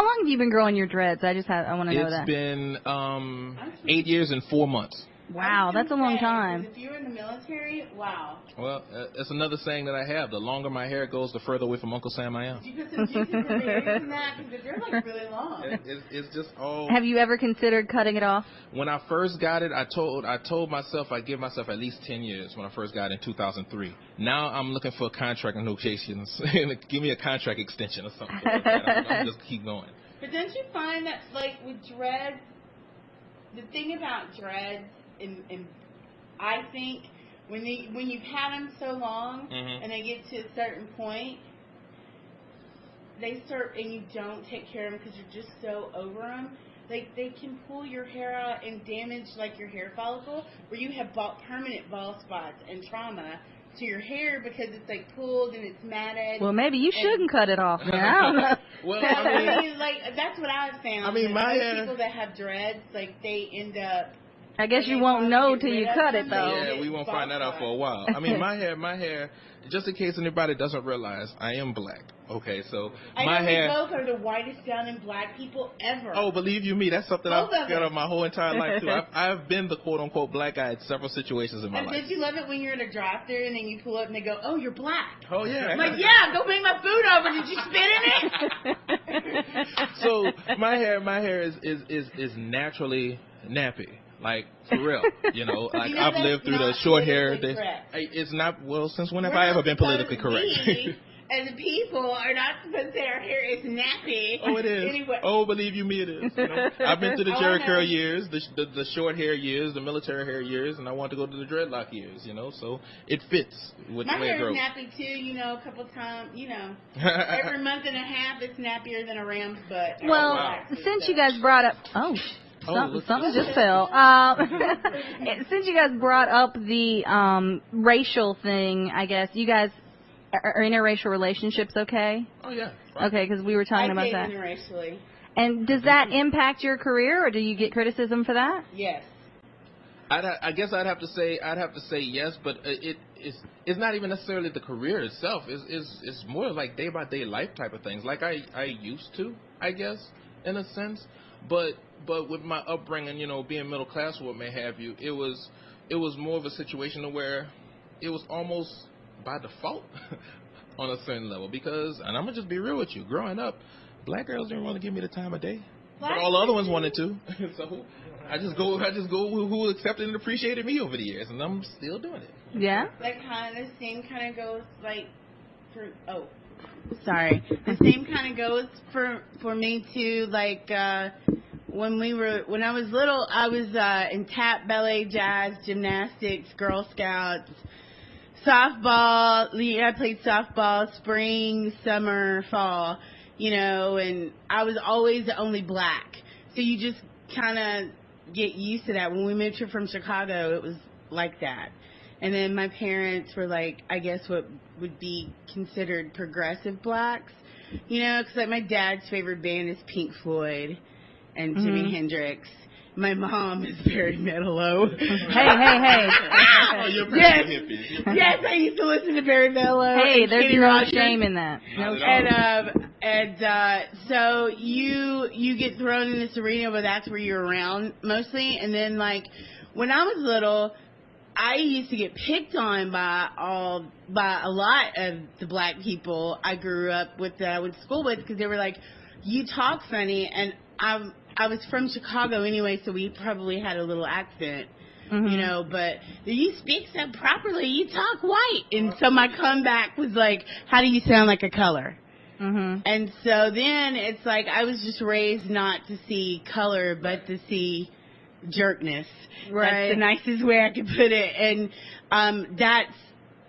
How long have you been growing your dreads? I want to know that. It's been 8 years and 4 months. Wow, that's a long time. If you're in the military, wow. Well, it's another saying that I have. The longer my hair goes, the further away from Uncle Sam I am. Did you put some juices in there in that? Because they're like really long. It's just all. Have you ever considered cutting it off? When I first got it, I told myself I'd give myself at least 10 years when I first got it in 2003. Now I'm looking for contract negotiations. Give me a contract extension or something like that. I'll just keep going. But don't you find that, like, with dreads, the thing about dreads, and I think when you've had them so long and they get to a certain point, they start, and you don't take care of them because you're just so over them. They can pull your hair out and damage like your hair follicle, where you have permanent bald spots and trauma to your hair because it's like pulled and it's matted. Well, maybe you shouldn't cut it off. Man. I don't know. Well, I mean, like, that's what I've found. I mean, my hair. People that have dreads, like, they end up. I guess you won't know till you cut it, though. Yeah, we won't find that out for a while. I mean, my hair, just in case anybody doesn't realize, I am black. Okay, so my hair. I know we both are the whitest down in black people ever. Oh, believe you me, that's something I've got on my whole entire life, too. I've been the quote-unquote black guy in several situations in my life. Did you love it when you're in a drive-thru and then you pull up and they go, oh, you're black? Oh, yeah. I'm like, yeah, go bring my food over. Did you spit in it? So my hair is naturally nappy. Like, for real, you know, like I've lived through the short hair. It's not, well, since when have I ever been politically correct? As people are not supposed to say our hair is nappy. Oh, it is. Anyway. Oh, believe you me, it is. You know, I've been through the Jerry curl years, the short hair years, the military hair years, and I want to go to the dreadlock years, you know, so it fits with the way it grows. My hair is nappy, too, you know, a couple times, you know. Every month and a half, it's nappier than a ram's butt. Well, since you guys brought up... Something just fell. Since you guys brought up the racial thing, I guess, you guys are interracial relationships, okay? Oh, yeah. Right. Okay, because we were talking about that. Interracially. And does that impact your career, or do you get criticism for that? Yes. I guess I'd have to say yes, but it's not even necessarily the career itself. It's more like day-by-day life type of things, like I used to, I guess, in a sense. But with my upbringing, you know, being middle class or what may have you, it was more of a situation where it was almost by default on a certain level. Because, and I'm gonna just be real with you, growing up, black girls didn't want to give me the time of day, but all the other ones wanted to. So I just go who accepted and appreciated me over the years, and I'm still doing it. Yeah. Like kind of the same kind of goes like for the same kind of goes for me too. Like when I was little, I was in tap, ballet, jazz, gymnastics, Girl Scouts, softball. I played softball spring, summer, fall. You know, and I was always the only black. So you just kind of get used to that. When we moved here from Chicago, it was like that. And then my parents were like, I guess what would be considered progressive blacks. You know, because like my dad's favorite band is Pink Floyd and Jimi Hendrix. My mom is very Manilow. Hey. Oh, you're pretty hippie. Yes, I used to listen to Barry Manilow. Hey, there's no shame in that. No shame. And so you get thrown in this arena where that's where you're around mostly. And then, like, when I was little, I used to get picked on by a lot of the black people I grew up with that I went to school with, because they were like, you talk funny. And I was from Chicago anyway, so we probably had a little accent, you know, but you speak so properly, you talk white. And so my comeback was like, how do you sound like a color? And so then it's like I was just raised not to see color, but to see jerkness. Right. That's the nicest way I could put it. And that's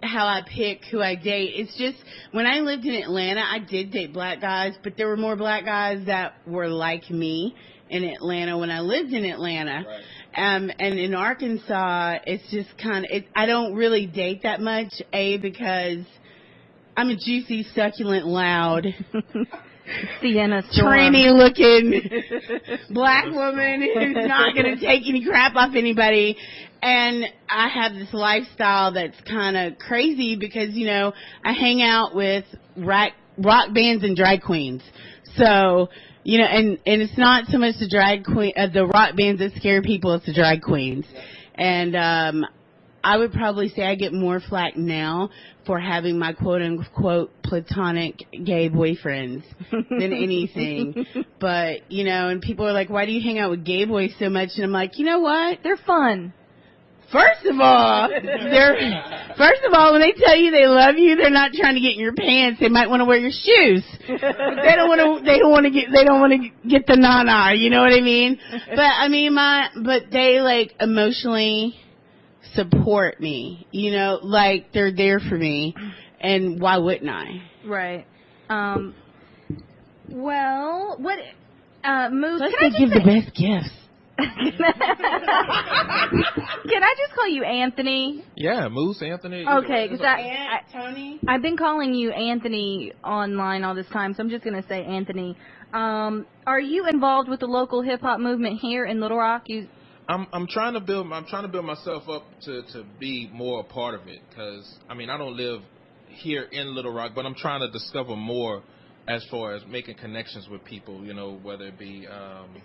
how I pick who I date. It's just, when I lived in Atlanta, I did date black guys, but there were more black guys that were like me in Atlanta when I lived in Atlanta. Right. And in Arkansas, it's just kind of, I don't really date that much, because I'm a juicy, succulent, loud, Sienna Storm, tranny-looking black woman who's not going to take any crap off anybody. And I have this lifestyle that's kind of crazy because, you know, I hang out with rock bands and drag queens. So You know, and it's not so much the drag queen, the rock bands that scare people, it's the drag queens. And I would probably say I get more flack now for having my quote-unquote platonic gay boyfriends than anything. But, you know, and people are like, why do you hang out with gay boys so much? And I'm like, you know what? They're fun. First of all, when they tell you they love you, they're not trying to get in your pants. They might want to wear your shoes. But they don't want to get the nana, you know what I mean? But I mean, but they like emotionally support me, you know, like they're there for me, and why wouldn't I? Right. Well, what, Moose, Plus they give the best gifts. Can I just call you Anthony? Yeah, Moose, Anthony. Okay, because Tony? I've been calling you Anthony online all this time, so I'm just going to say Anthony. Are you involved with the local hip hop movement here in Little Rock? I'm trying to build myself up to be more a part of it, because I mean I don't live here in Little Rock, but I'm trying to discover more as far as making connections with people, you know, whether it be it's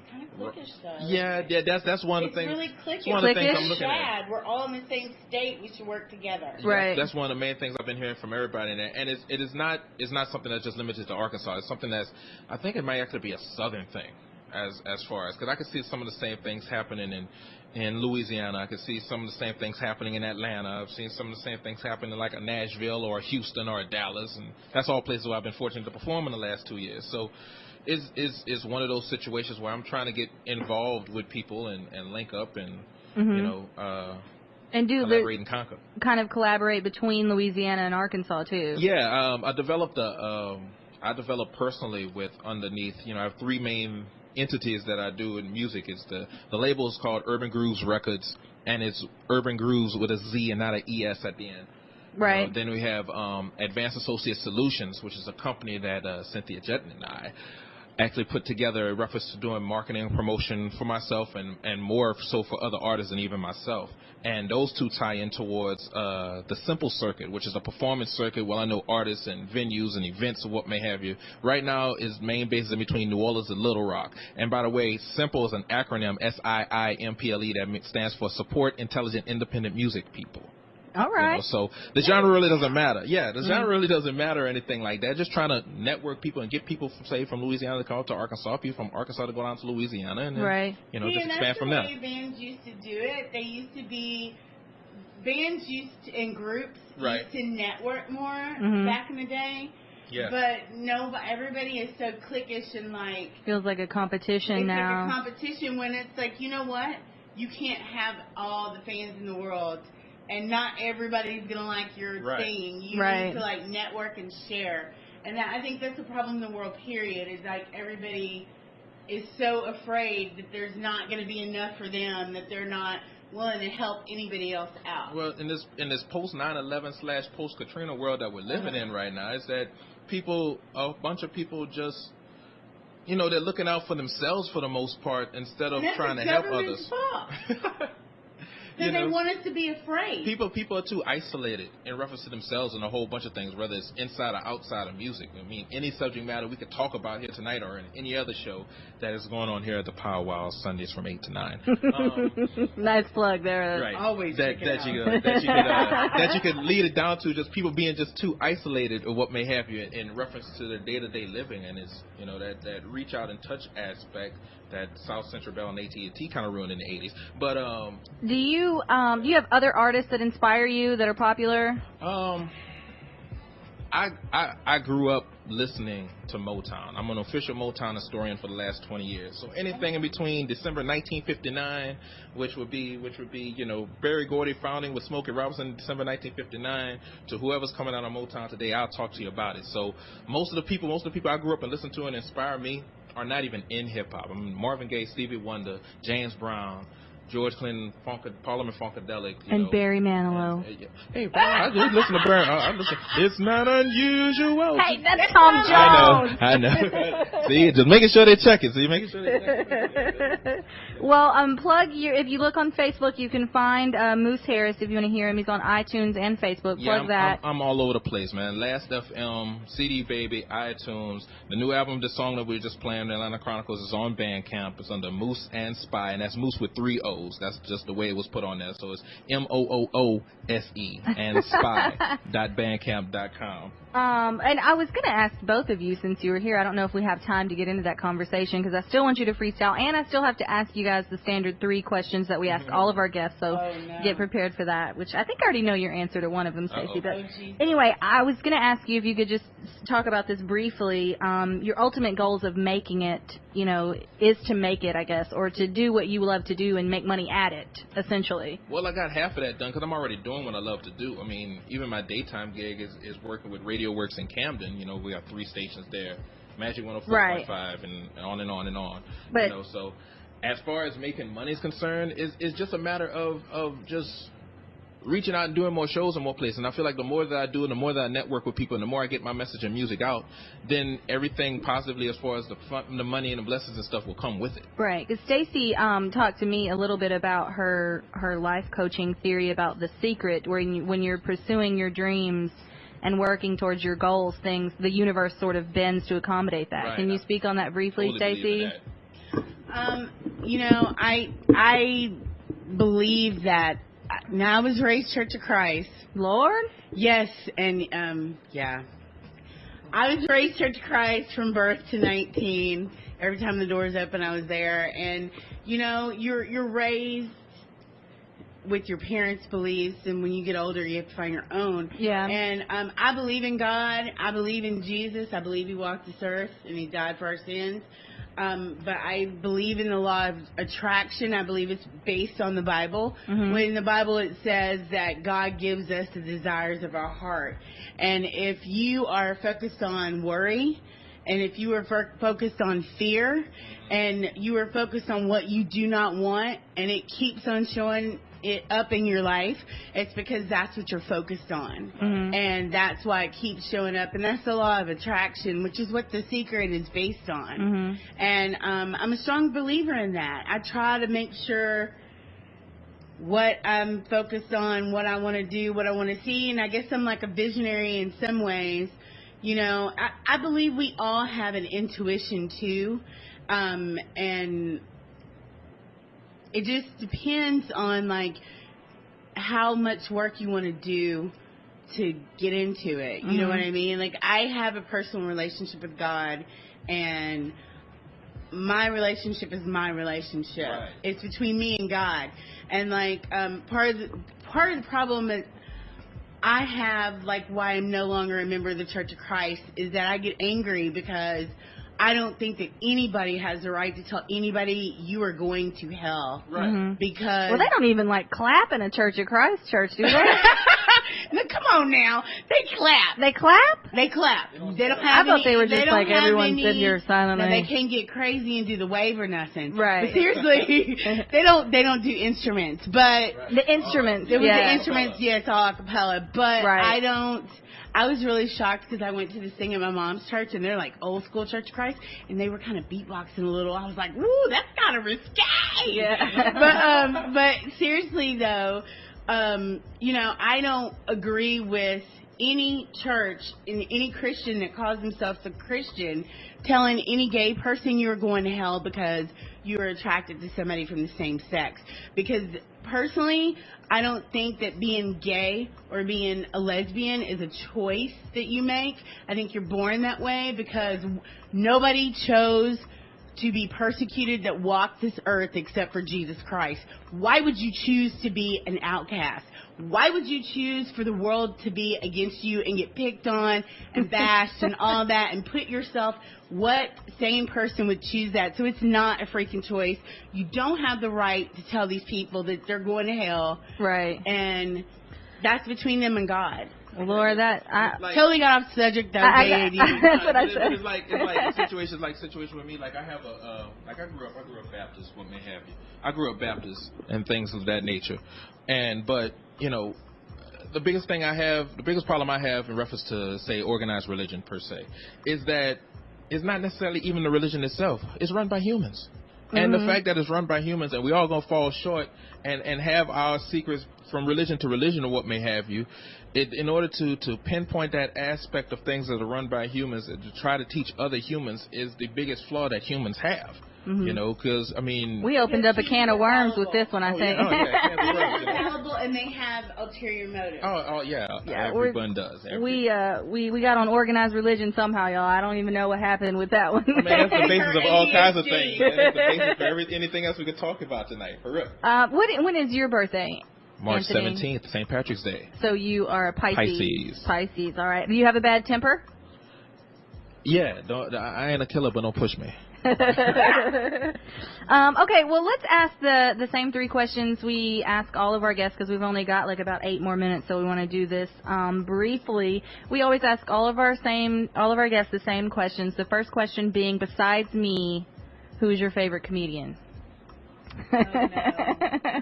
kind of cliquish though. Yeah, that's one of the things. It's really cliquish. It's one of the things I'm looking at. We're all in the same state. We should work together. Right. That's one of the main things I've been hearing from everybody, and it's not something that's just limited to Arkansas. It's something that's, I think it might actually be a southern thing, as far as, because I can see some of the same things happening in Louisiana. I can see some of the same things happening in Atlanta. I've seen some of the same things happening in like a Nashville or a Houston or a Dallas, and that's all places where I've been fortunate to perform in the last 2 years. So it's one of those situations where I'm trying to get involved with people and link up and you know and do collaborate and conquer. Kind of collaborate between Louisiana and Arkansas too. Yeah, I developed personally with underneath. You know, I have three main entities that I do in music. It's the label is called Urban Grooves Records, and it's Urban Grooves with a Z and not an ES at the end. Right. Then we have Advanced Associate Solutions, which is a company that Cynthia Jetton and I actually put together in reference to doing marketing and promotion for myself and more so for other artists and even myself. And those two tie in towards the Simple Circuit, which is a performance circuit. Well, I know artists and venues and events and what may have you. Right now is main basis in between New Orleans and Little Rock. And by the way, Simple is an acronym, SIIMPLE, that stands for Support Intelligent Independent Music People. All right. You know, so the genre really doesn't matter. Yeah, the genre really doesn't matter or anything like that. Just trying to network people and get people from, say, from Louisiana to come up to Arkansas, people from Arkansas to go down to Louisiana, and then, you know, just expand from there. That's the way bands used to do it. They used to be bands in groups used to network more back in the day. Yeah. But no, everybody is so cliquish and like feels like a competition now. It's like a competition when it's like, you know what? You can't have all the fans in the world. And not everybody's going to like your thing. You need to, like, network and share. And I think that's the problem in the world, period, is, like, everybody is so afraid that there's not going to be enough for them, that they're not willing to help anybody else out. Well, in this post 9/11 / post Katrina world that we're living in right now, is that a bunch of people just, you know, they're looking out for themselves for the most part instead of trying to help others. They want us to be afraid. People are too isolated in reference to themselves and a whole bunch of things, whether it's inside or outside of music. I mean, any subject matter we could talk about here tonight or in any other show that is going on here at the Power Wow Sundays from 8 to 9. Nice plug there. Right. Always that you could lead it down to just people being just too isolated or what may have you in reference to their day-to-day living, and it's, you know, that reach out and touch aspect that South Central Bell and AT&T kind of ruined in the 80s. But do you have other artists that inspire you that are popular? I grew up listening to Motown. I'm an official Motown historian for the last 20 years. So anything in between December 1959, which would be you know, Berry Gordy founding with Smokey Robinson, December 1959, to whoever's coming out of Motown today, I'll talk to you about it. So most of the people I grew up and listened to and inspire me are not even in hip hop. I mean, Marvin Gaye, Stevie Wonder, James Brown, George Clinton, Parliament Funkadelic. And Barry Manilow. Hey, I just listen to Barry. I listen. It's not unusual. Hey, that's Tom Jones. I know. See, just making sure they check it. Making sure they check it. Well, if you look on Facebook, you can find Moose Harris if you want to hear him. He's on iTunes and Facebook. Plug that. I'm all over the place, man. Last FM, CD Baby, iTunes. The new album, the song that we were just playing, the Atlanta Chronicles, is on Bandcamp. It's under Moose and Spy, and that's Moose with 3 O's. That's just the way it was put on there. So it's MOOOSE and spy.bandcamp.com. And I was going to ask both of you, since you were here, I don't know if we have time to get into that conversation, because I still want you to freestyle, and I still have to ask you guys the standard 3 questions that we ask all of our guests, so get prepared for that, which I think I already know your answer to one of them, Stacey. But anyway, I was going to ask you if you could just talk about this briefly. Your ultimate goals of making it, is to make it, I guess, or to do what you love to do and make money at it, essentially. Well, I got half of that done because I'm already doing what I love to do. I mean, even my daytime gig is working with Radio Works in Camden. We have 3 stations there, Magic 104.5, and on and on and on. But, so as far as making money is concerned, it's just a matter of just reaching out and doing more shows in more places. And I feel like the more that I do and the more that I network with people and the more I get my message and music out, then everything positively as far as the money and the blessings and stuff will come with it. Right. Because Stacey talked to me a little bit about her life coaching theory about the secret, where when you're pursuing your dreams and working towards your goals, the universe sort of bends to accommodate that. Right. Can you speak on that briefly, Stacey? I believe that. Now, I was raised Church of Christ. Lord? Yes, and I was raised Church of Christ from birth to 19. Every time the doors open, I was there. And you're raised with your parents' beliefs, and when you get older, you have to find your own. Yeah. And I believe in God. I believe in Jesus. I believe He walked this earth and He died for our sins. But I believe in the law of attraction. I believe it's based on the Bible. Mm-hmm. When in the Bible it says that God gives us the desires of our heart. And if you are focused on worry, and if you are focused on fear, and you are focused on what you do not want, and it keeps on showing it up in your life, it's because that's what you're focused on. Mm-hmm. And that's why it keeps showing up. And that's the law of attraction, which is what The Secret is based on. Mm-hmm. And I'm a strong believer in that. I try to make sure what I'm focused on, what I want to do, what I want to see. And I guess I'm like a visionary in some ways. I believe we all have an intuition too. And it just depends on how much work you want to do to get into it. You know what I mean? I have a personal relationship with God, and my relationship is my relationship. Right. It's between me and God. And part of the problem that I have, why I'm no longer a member of the Church of Christ, is that I get angry because I don't think that anybody has the right to tell anybody you are going to hell. Right. Mm-hmm. Because... Well, they don't even clap in a Church of Christ church, do they? No, come on now. They clap. They clap? They clap. They don't have I thought they were just everyone sitting here silently. No, they can't get crazy and do the wave or nothing. Right. But seriously, they don't do instruments. But the instruments. It was the instruments, yes, all a cappella. But right. I was really shocked because I went to this thing at my mom's church, and they're old school Church of Christ, and they were kind of beatboxing a little. I was like, "Woo, that's kind of risque." Yeah. But seriously though, I don't agree with any church and any Christian that calls themselves a Christian telling any gay person you're going to hell because you are attracted to somebody from the same sex. Because personally, I don't think that being gay or being a lesbian is a choice that you make. I think you're born that way because nobody chose to be persecuted that walked this earth except for Jesus Christ. Why would you choose to be an outcast? Why would you choose for the world to be against you and get picked on and bashed and all that and put yourself, what sane person would choose that? So it's not a freaking choice. You don't have the right to tell these people that they're going to hell. Right. And that's between them and God. Lord, that Like, totally got off subject though. that's what I said. It's like situations with me. Like I have I grew up Baptist, what may have you. I grew up Baptist and things of that nature, but the biggest problem I have in reference to say organized religion per se is that it's not necessarily even the religion itself. It's run by humans. And the fact that it's run by humans and we all going to fall short and have our secrets from religion to religion or what may have you, in order to pinpoint that aspect of things that are run by humans and to try to teach other humans is the biggest flaw that humans have. Because, I mean... We opened up a can of worms with this one, I think. Fallible, and they have ulterior motives. Everyone does. We got on organized religion somehow, y'all. I don't even know what happened with that one. I mean, that's the basis of all kinds of things. That's the basis for anything else we could talk about tonight, for real. When is your birthday? March Anthony? 17th, St. Patrick's Day. So you are a Pisces. Pisces, all right. Do you have a bad temper? Yeah, I ain't a killer, but don't push me. Okay, well, let's ask the same three questions we ask all of our guests because we've only got like about 8 more minutes, so we want to do this briefly. We always ask all of our guests the same questions. The first question being, besides me, who's your favorite comedian? Oh, no.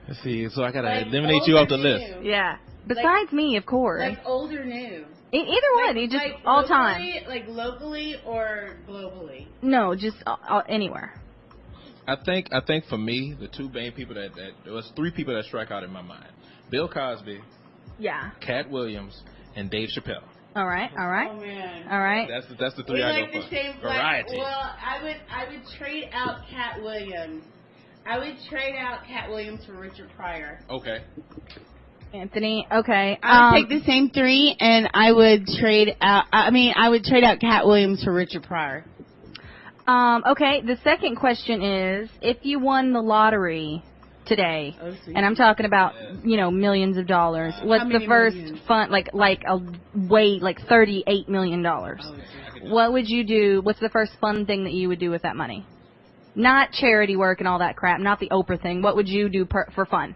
Let's see, so I gotta eliminate you off the list. Yeah, besides me, of course. Like old or new? Either one, just all time. Like locally or globally? No, just anywhere. I think for me, the two main people there was 3 people that strike out in my mind: Bill Cosby, Cat Williams, and Dave Chappelle. All right. Oh man. All right. That's the 3 we I like go the for. same Variety. Well, I would trade out Cat Williams. I would trade out Cat Williams for Richard Pryor. Okay. Anthony, okay. I would take the same 3, and I would trade out. I would trade out Cat Williams for Richard Pryor. Okay. The second question is, if you won the lottery today, and I'm talking about millions of dollars, what's the first fun like $38 million? What would you do? What's the first fun thing that you would do with that money? Not charity work and all that crap. Not the Oprah thing. What would you do for fun?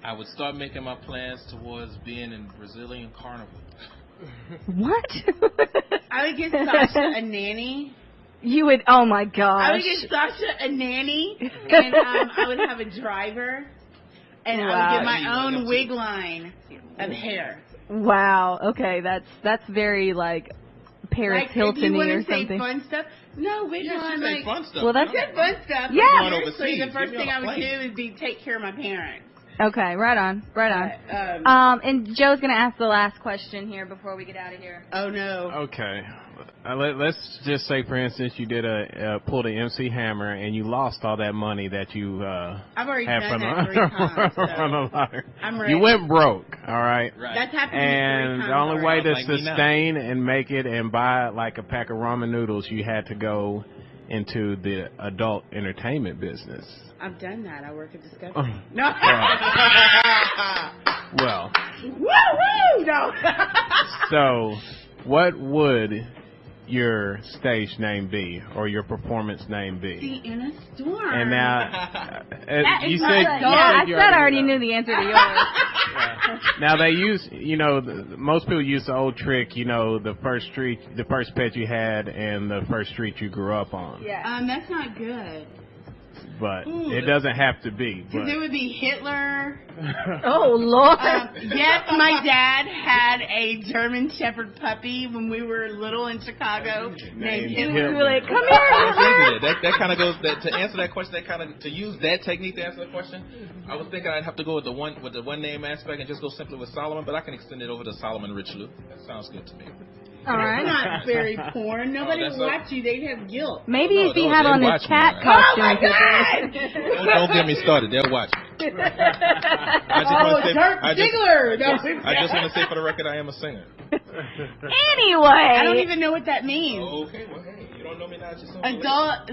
I would start making my plans towards being in Brazilian carnival. What? I would get Sasha a nanny. You would? Oh my gosh! I would get Sasha a nanny, and I would have a driver, and I would get my own wig line of hair. Wow. Okay, that's very Paris Hilton or something. Fun stuff? No, wig line fun stuff. Well, that's good fun stuff. Yeah. Seriously, the first thing I would do would be take care of my parents. Okay, right on. And Joe's going to ask the last question here before we get out of here. Oh, no. Okay. Let's just say, for instance, you did pulled an MC Hammer and you lost all that money that you I've already had done from that 3 times. from the lottery. I'm ready. You went broke, all right? That's happened And 3 times the only way to Like me now. sustain and make it and buy like a pack of ramen noodles, you had to go into the adult entertainment business. I've done that. I work at Discovery. No. Well. Woo-woo! No. So, what would your stage name be or your performance name be? See, in a storm. And now, you said I already knew the answer to yours. Yeah. Now they use, most people use the old trick, the first pet you had and the first street you grew up on. Yeah. That's not good. But it doesn't have to be. Because it would be Hitler. Oh, Lord. Yes, my dad had a German Shepherd puppy when we were little in Chicago named Hitler. You were like, come here, Hitler. That kind of goes to answer that question. To use that technique to answer the question. I was thinking I'd have to go with the one name aspect and just go simply with Solomon, but I can extend it over to Solomon Richelieu. That sounds good to me. All right. That's not very porn. Nobody would watch you. They'd have guilt. Maybe if he had on his cat Oh costume. my God! Don't get me started. They'll watch me. Dirk Ziegler. I just want to say for the record, I am a singer. Anyway. I don't even know what that means. Okay, well, hey, you don't know me now. It's just Adult,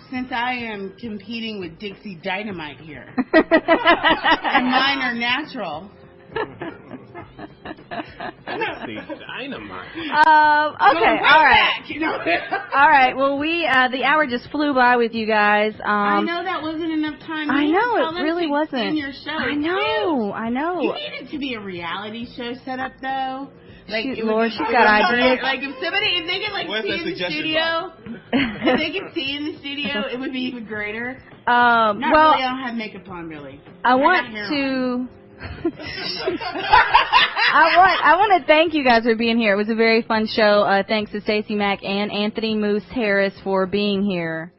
since I am competing with Dixie Dynamite here, and mine are natural. Dynamite. Okay, all right. All right, well, the hour just flew by with you guys. I know that wasn't enough time. I know, Tell it them really to wasn't. extend your show. I know. You need it to be a reality show setup, though. Like, Lord, she's got ideas. Like, if they could, like, see in the studio, if they could see in the studio, it would be even greater. Not really, I don't have makeup on, really. I want to thank you guys for being here. It was a very fun show. Thanks to Stacey Mack and Anthony Moose Harris for being here.